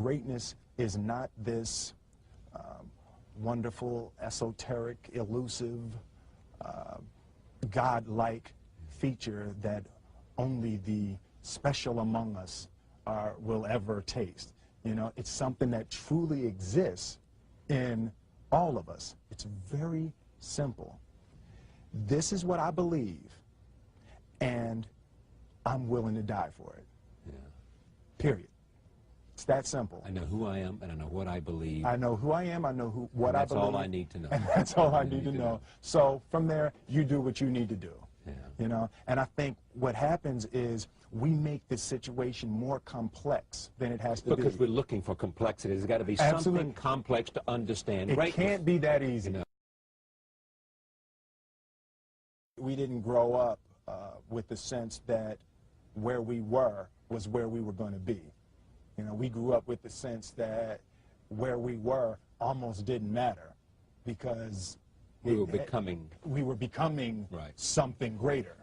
greatness is not this wonderful, esoteric, elusive, God-like feature that only the special among us will ever taste. You know, it's something that truly exists in all of us. It's very simple. This is what I believe, and I'm willing to die for it. Yeah. Period. It's that simple. I know who I am, and I know what I believe. I know who I am, I know what I believe. That's all I need to know. And that's all I need to know. So from there, you do what you need to do. Yeah. You know, and I think what happens is we make the situation more complex than it has to be. Because we're looking for complexity. There's got to be something complex to understand. It can't be that easy. You know. We didn't grow up with the sense that where we were was where we were going to be. You know, we grew up with the sense that where we were almost didn't matter because we were becoming right. Something greater.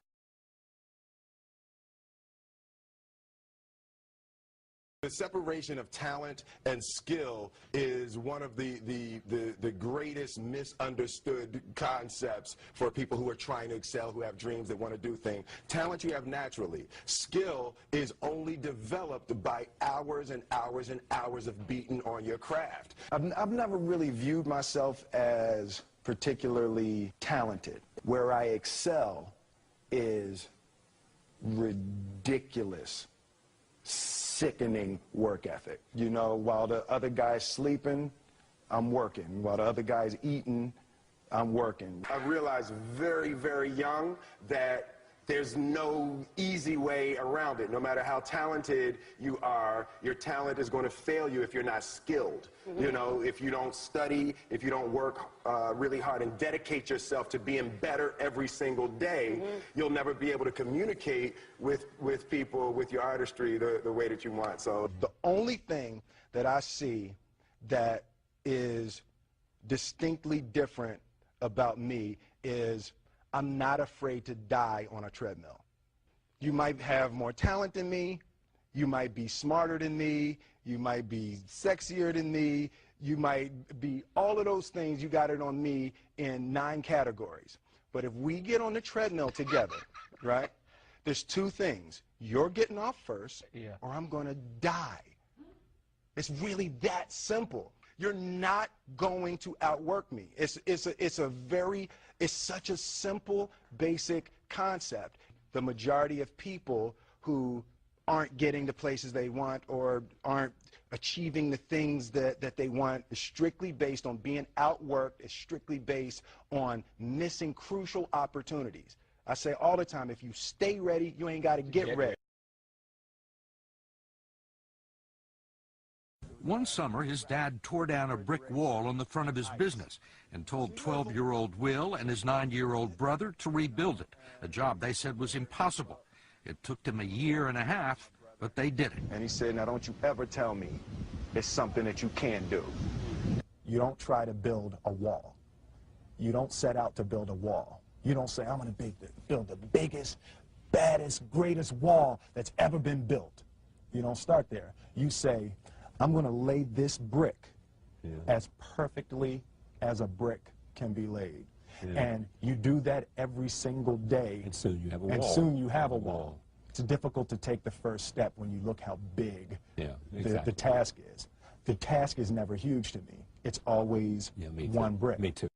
The separation of talent and skill is one of the greatest misunderstood concepts for people who are trying to excel, who have dreams, that want to do things. Talent you have naturally. Skill is only developed by hours and hours and hours of beating on your craft. I've never really viewed myself as particularly talented. Where I excel is ridiculous, sickening work ethic. You know, while the other guy's sleeping, I'm working. While the other guy's eating, I'm working. I realized very, very young that there's no easy way around it. No matter how talented you are, your talent is going to fail you if you're not skilled. Mm-hmm. You know, if you don't study, if you don't work really hard and dedicate yourself to being better every single day, mm-hmm. you'll never be able to communicate with people, with your artistry, the way that you want. So the only thing that I see that is distinctly different about me is I'm not afraid to die on a treadmill. You might have more talent than me, you might be smarter than me, you might be sexier than me, you might be all of those things. You got it on me in 9 categories. But if we get on the treadmill together, right, there's 2 things. You're getting off first, or I'm going to die. It's really that simple. You're not going to outwork me. It's such a simple, basic concept. The majority of people who aren't getting the places they want or aren't achieving the things that they want is strictly based on being outworked, is strictly based on missing crucial opportunities. I say all the time, if you stay ready, you ain't got to get ready. One summer, his dad tore down a brick wall on the front of his business and told 12-year-old Will and his 9-year-old brother to rebuild it, a job they said was impossible. It took them 1.5 years, but they did it. And he said, now don't you ever tell me it's something that you can't do. You don't try to build a wall. You don't set out to build a wall. You don't say, I'm going to build the biggest, baddest, greatest wall that's ever been built. You don't start there. You say, I'm going to lay this brick as perfectly as a brick can be laid. Yeah. And you do that every single day. And soon you have a wall. And soon you have a wall. It's difficult to take the first step when you look how big the task is. The task is never huge to me. It's always one brick. Me too.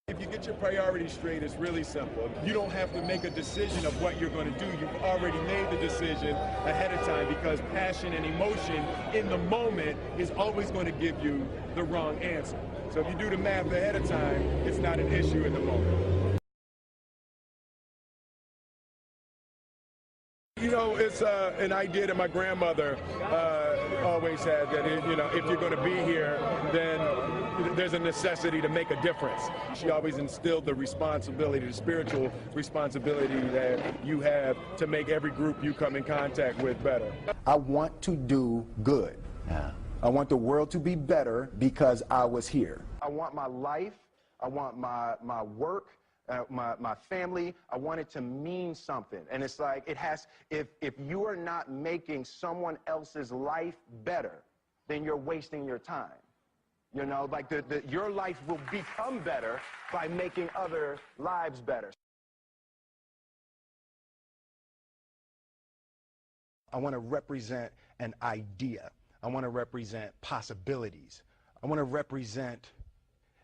If you get your priorities straight, it's really simple. You don't have to make a decision of what you're going to do. You've already made the decision ahead of time, because passion and emotion in the moment is always going to give you the wrong answer. So if you do the math ahead of time, it's not an issue in the moment. You know, it's an idea that my grandmother always had, that if you're going to be here, then there's a necessity to make a difference. She always instilled the responsibility, the spiritual responsibility that you have to make every group you come in contact with better. I want to do good. Yeah. I want the world to be better because I was here. I want my life, I want my work, my family. I want it to mean something. And it's like, if you are not making someone else's life better, then you're wasting your time. You know, like your life will become better by making other lives better. I want to represent an idea. I want to represent possibilities. I want to represent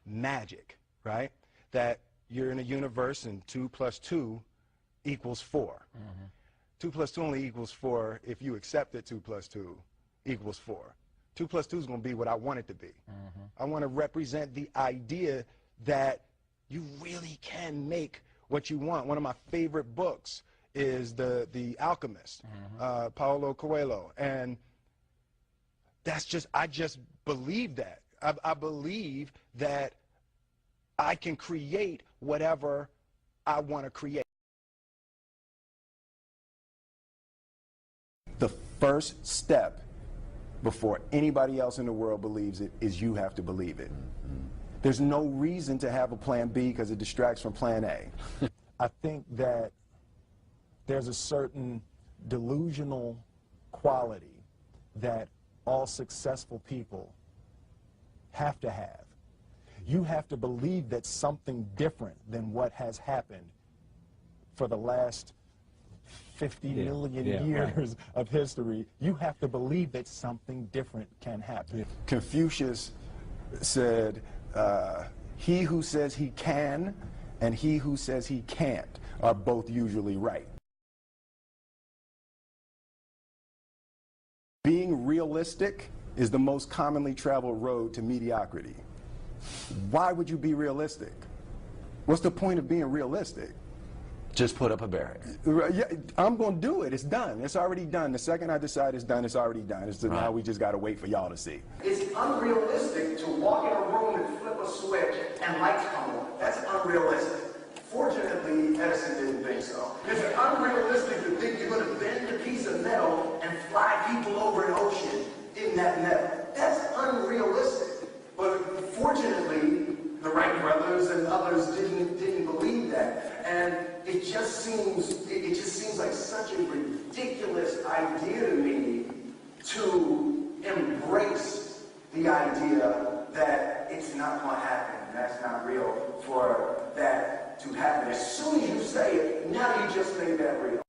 magic, right? That you're in a universe and 2 + 2 = 4. 2 + 2 only equals 4 if you accept that 2 + 2 = 4. 2 + 2 is going to be what I want it to be. I want to represent the idea that you really can make what you want. One of my favorite books is The Alchemist, Paulo Coelho. And I just believe that. I believe that I can create whatever I want to create. The first step before anybody else in the world believes it is you have to believe it. There's no reason to have a plan B because it distracts from plan A. I think that there's a certain delusional quality that all successful people have to have. You have to believe that something different than what has happened for the last 50 million years of history, you have to believe that something different can happen. Confucius said, he who says he can and he who says he can't are both usually right. Being realistic is the most commonly traveled road to mediocrity. Why would you be realistic? What's the point of being realistic? Just put up a barrier. Yeah, I'm going to do it. It's done. It's already done. The second I decide it's done, it's already done. Now we just got to wait for y'all to see. It's unrealistic to walk in a room and flip a switch and lights come on. That's unrealistic. Fortunately, Edison didn't think so. It's unrealistic to think you're going to bend a piece of metal and fly people over an ocean in that metal. That's unrealistic. But fortunately, the Wright brothers and others didn't believe that. And it just seems like such a ridiculous idea to me to embrace the idea that it's not going to happen. That's not real for that to happen. As soon as you say it, now you just make that real.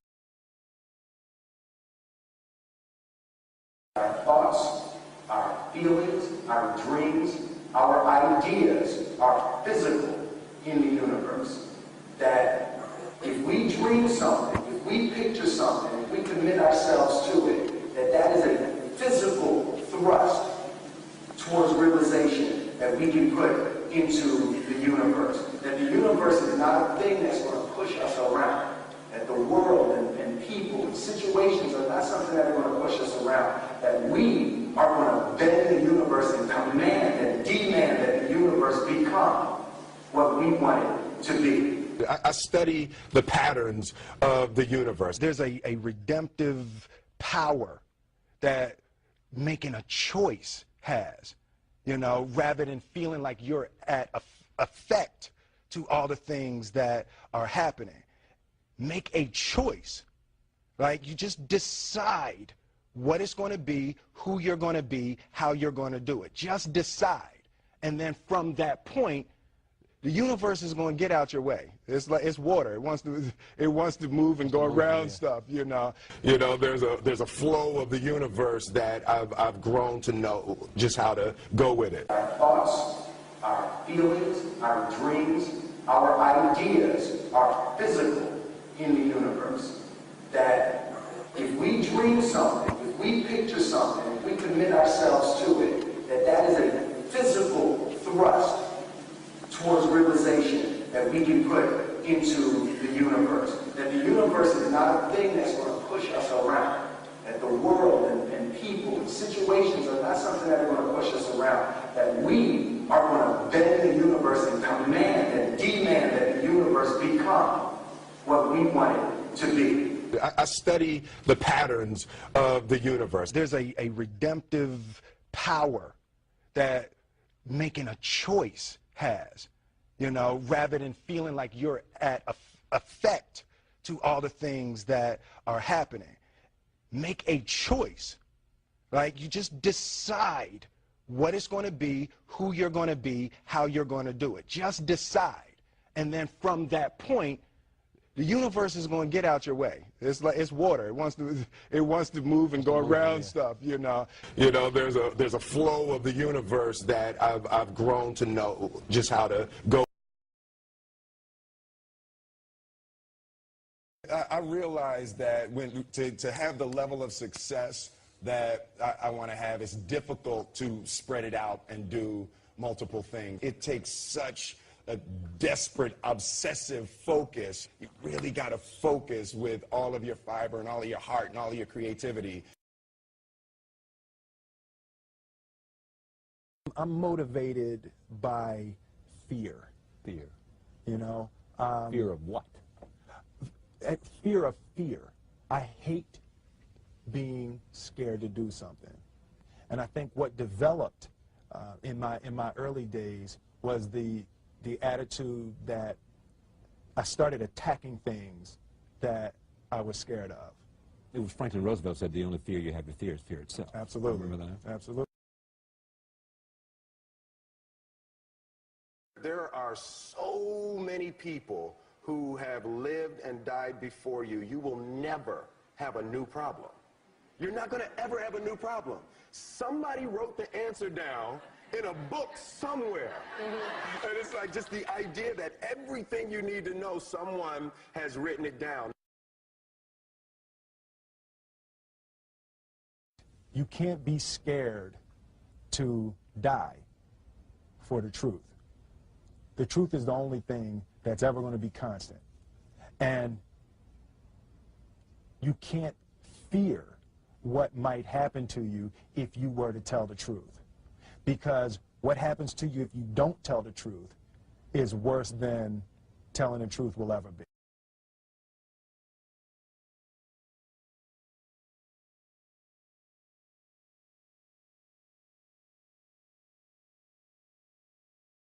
Our thoughts, our feelings, our dreams, our ideas are physical in the universe. That if we dream something, if we picture something, if we commit ourselves to it, that is a physical thrust towards realization that we can put into the universe. That the universe is not a thing that's going to push us around. That the world and people and situations are not something that are going to push us around. That we are going to bend the universe and command and demand that the universe become what we want it to be. I study the patterns of the universe. There's a redemptive power that making a choice has, you know, rather than feeling like you're at effect to all the things that are happening. Make a choice. Like, you just decide what it's going to be, who you're going to be, how you're going to do it. Just decide. And then from that point, the universe is going to get out your way. It's like it's water. It wants to move and go around stuff. You know, there's a flow of the universe that I've grown to know just how to go with it. Our thoughts, our feelings, our dreams, our ideas are physical in the universe. That if we dream something, if we picture something, if we commit ourselves to it, that is a physical thrust towards realization that we can put into the universe. That the universe is not a thing that's going to push us around. That the world and people and situations are not something that are going to push us around. That we are going to bend the universe and command and demand that the universe become what we want it to be. I study the patterns of the universe. There's a redemptive power that making a choice has, you know, rather than feeling like you're at effect to all the things that are happening. Make a choice. Like, you just decide what it's going to be, who you're going to be, how you're going to do it. Just decide. And then from that point, the universe is going to get out your way. It's like it's water. It wants to move and go around stuff, you know. You know, there's a flow of the universe that I've grown to know just how to go. I realize that to have the level of success that I want to have, it's difficult to spread it out and do multiple things. It takes such a desperate, obsessive focus. You really got to focus with all of your fiber and all of your heart and all of your creativity. I'm motivated by fear. Fear. You know? Fear of what? Fear of fear. I hate being scared to do something. And I think what developed in my early days was the attitude that I started attacking things that I was scared of. It was Franklin Roosevelt said the only fear you have to fear is fear itself. Absolutely. Remember that? Absolutely. There are so many people who have lived and died before you. You will never have a new problem. You're not going to ever have a new problem. Somebody wrote the answer down in a book somewhere. And it's like just the idea that everything you need to know, someone has written it down. You can't be scared to die for the truth. The truth is the only thing that's ever going to be constant. And you can't fear what might happen to you if you were to tell the truth. Because what happens to you if you don't tell the truth is worse than telling the truth will ever be.